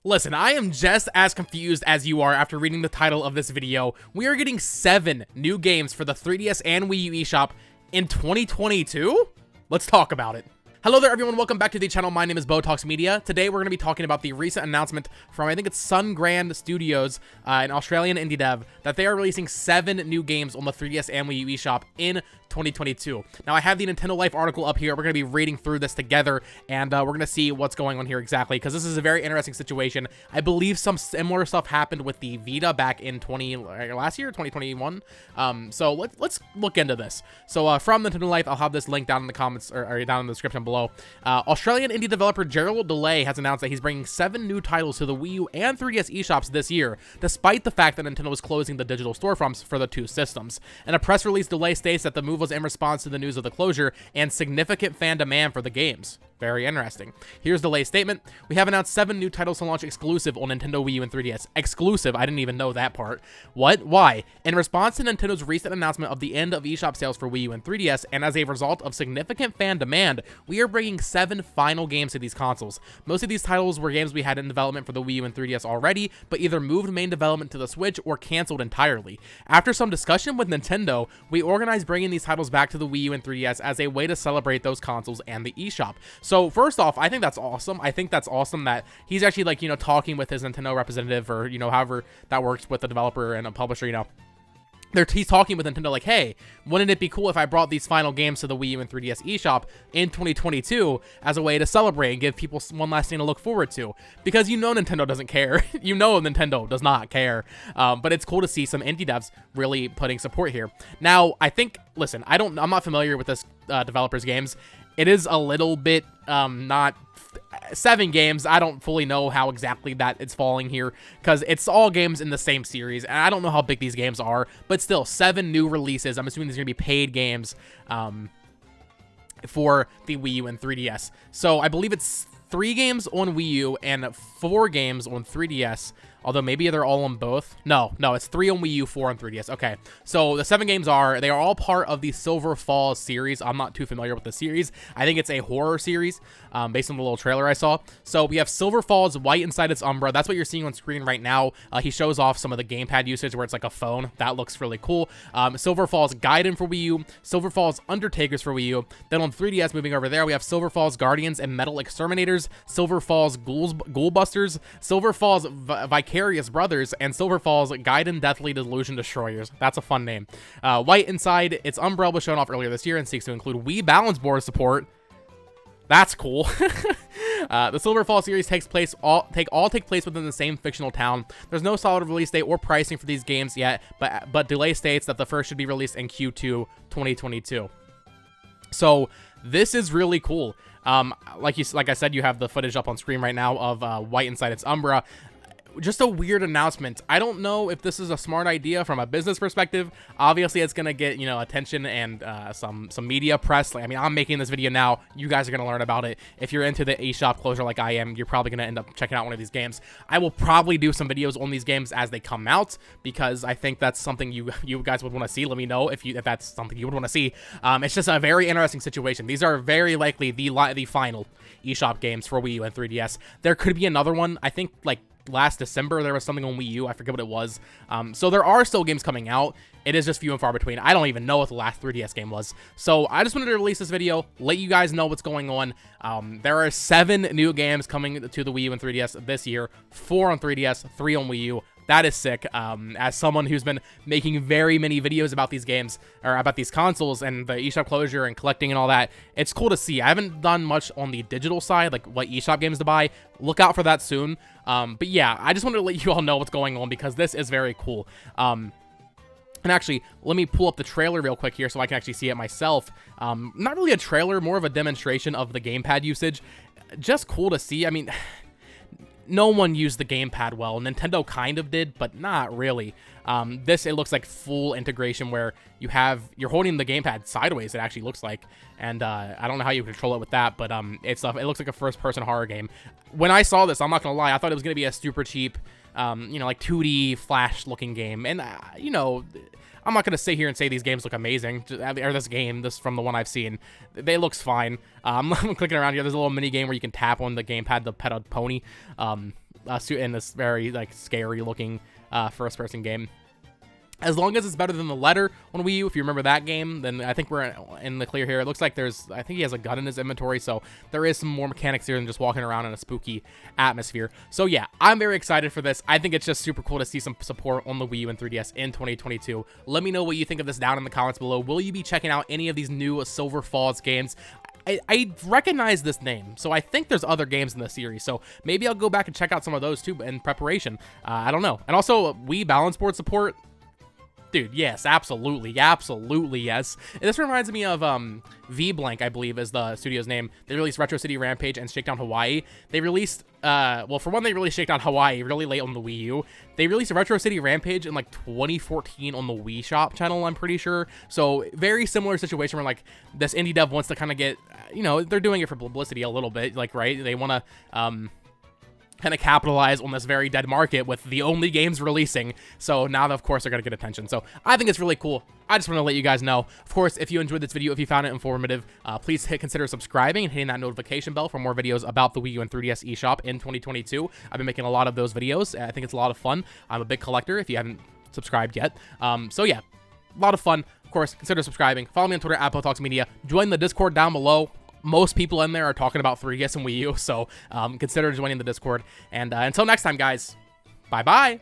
Listen, I am just as confused as you are after reading the title of this video. We are getting 7 new games for the 3DS and Wii U eShop in 2022? Let's talk about it. Hello there everyone, welcome back to the channel. My name is Botox Media. Today we're going to be talking about the recent announcement from, I think it's Sungrand Studios, an Australian indie dev, that they are releasing 7 new games on the 3DS and Wii U eShop in 2022. Now I have the Nintendo Life article up here. We're going to be reading through this together, and we're going to see what's going on here exactly, because this is a very interesting situation. I believe some similar stuff happened with the Vita back in last year, 2021. So let's look into this. So from Nintendo Life, I'll have this link down in the comments or down in the description below. Australian indie developer Gerald Delay has announced that he's bringing 7 new titles to the Wii U and 3DS eShops this year, despite the fact that Nintendo is closing the digital storefronts for the 2 systems. In a press release, Delay states that the move was in response to the news of the closure and significant fan demand for the games. Very interesting. Here's Delay's statement. We have announced 7 new titles to launch exclusive on Nintendo Wii U and 3DS. Exclusive? I didn't even know that part. What? Why? In response to Nintendo's recent announcement of the end of eShop sales for Wii U and 3DS, and as a result of significant fan demand, we are bringing 7 final games to these consoles. Most of these titles were games we had in development for the Wii U and 3DS already, but either moved main development to the Switch or canceled entirely. After some discussion with Nintendo, we organized bringing these titles back to the Wii U and 3DS as a way to celebrate those consoles and the eShop. So first off, I think that's awesome. I think that's awesome that he's actually, like, you know, talking with his Nintendo representative, or, you know, however that works with the developer and a publisher, you know. He's talking with Nintendo like, hey, wouldn't it be cool if I brought these final games to the Wii U and 3DS eShop in 2022 as a way to celebrate and give people one last thing to look forward to? Because you know Nintendo doesn't care. You know Nintendo does not care. But it's cool to see some indie devs really putting support here. Now, I think, listen, I'm not familiar with this developer's games. It is a little bit not 7 games. I don't fully know how exactly that it's falling here, because it's all games in the same series, and I don't know how big these games are, but still 7 new releases. I'm assuming there's gonna be paid games for the Wii U and 3DS. So I believe it's 3 games on Wii U and 4 games on 3DS. Although maybe they're all on both. No, it's 3 on Wii U, 4 on 3DS. Okay, so the 7 games they are all part of the Silver Falls series. I'm not too familiar with the series. I think it's a horror series based on the little trailer I saw. So we have Silver Falls, White Inside Its Umbra. That's what you're seeing on screen right now. He shows off some of the gamepad usage where it's like a phone. That looks really cool. Silver Falls Gaiden for Wii U. Silver Falls Undertakers for Wii U. Then on 3DS, moving over there, we have Silver Falls Guardians and Metal Exterminators, Silver Falls Ghoulbusters, Silver Falls Vicarious Brothers, and Silver Falls Gaiden Deathly Delusion Destroyers. That's a fun name. White Inside Its Umbra was shown off earlier this year and seeks to include Wii Balance Board support. That's cool. The Silver Falls series take place within the same fictional town. There's no solid release date or pricing for these games yet, but Delay states that the first should be released in Q2 2022. So this is really cool. Like I said, you have the footage up on screen right now of White Inside Its Umbra. Just a weird announcement. I don't know if this is a smart idea from a business perspective. Obviously, it's gonna get, you know, attention and some media press. Like, I mean, I'm making this video now. You guys are gonna learn about it. If you're into the eShop closure like I am, you're probably gonna end up checking out one of these games. I will probably do some videos on these games as they come out, because I think that's something you guys would want to see. Let me know if that's something you would want to see. It's just a very interesting situation. These are very likely the final eShop games for Wii U and 3DS. There could be another one. I think, like, last December there was something on Wii U. I forget what it was. So there are still games coming out. It is just few and far between. I don't even know what the last 3DS game was. So I just wanted to release this video, let you guys know what's going on. There are 7 new games coming to the Wii U and 3DS this year. 4 on 3DS, 3 on Wii U. That is sick. As someone who's been making very many videos about these games, or about these consoles and the eShop closure and collecting and all that, it's cool to see. I haven't done much on the digital side, like what eShop games to buy. Look out for that soon. But yeah, I just wanted to let you all know what's going on, because this is very cool. And actually, let me pull up the trailer real quick here so I can actually see it myself. Not really a trailer, more of a demonstration of the gamepad usage. Just cool to see. I mean, no one used the gamepad well. Nintendo kind of did, but not really. It looks like full integration where you're holding the gamepad sideways, it actually looks like. And I don't know how you control it with that, but it looks like a first-person horror game. When I saw this, I'm not gonna lie, I thought it was gonna be a super cheap, you know, like 2D Flash-looking game. And you know, I'm not gonna sit here and say these games look amazing, or this from the one I've seen, they looks fine. I'm clicking around here. There's a little mini game where you can tap on the gamepad to pet a pony. in this very like scary looking first-person game. As long as it's better than the letter on Wii U, if you remember that game, then I think we're in the clear here. It looks like I think he has a gun in his inventory, so there is some more mechanics here than just walking around in a spooky atmosphere. So yeah, I'm very excited for this. I think it's just super cool to see some support on the Wii U and 3DS in 2022. Let me know what you think of this down in the comments below. Will you be checking out any of these new Silver Falls games? I recognize this name, so I think there's other games in the series, so maybe I'll go back and check out some of those too in preparation. I don't know. And also, Wii balance board support. Dude, yes, absolutely, absolutely, yes. And this reminds me of V-Blank, I believe, is the studio's name. They released Retro City Rampage and Shakedown Hawaii. They released, well, for one, they released Shakedown Hawaii really late on the Wii U. They released Retro City Rampage in, like, 2014 on the Wii Shop channel, I'm pretty sure. So, very similar situation where, like, this indie dev wants to kind of get, you know, they're doing it for publicity a little bit, like, right? They want to, kind of capitalize on this very dead market with the only games releasing. So now, of course, they're going to get attention. So I think it's really cool. I just want to let you guys know. Of course, if you enjoyed this video, if you found it informative, please consider subscribing and hitting that notification bell for more videos about the Wii U and 3DS eShop in 2022. I've been making a lot of those videos. I think it's a lot of fun. I'm a big collector if you haven't subscribed yet. So yeah, a lot of fun. Of course, consider subscribing. Follow me on Twitter at PoTalksMedia. Join the Discord down below. Most people in there are talking about 3DS and Wii U, so consider joining the Discord. And until next time, guys, bye-bye.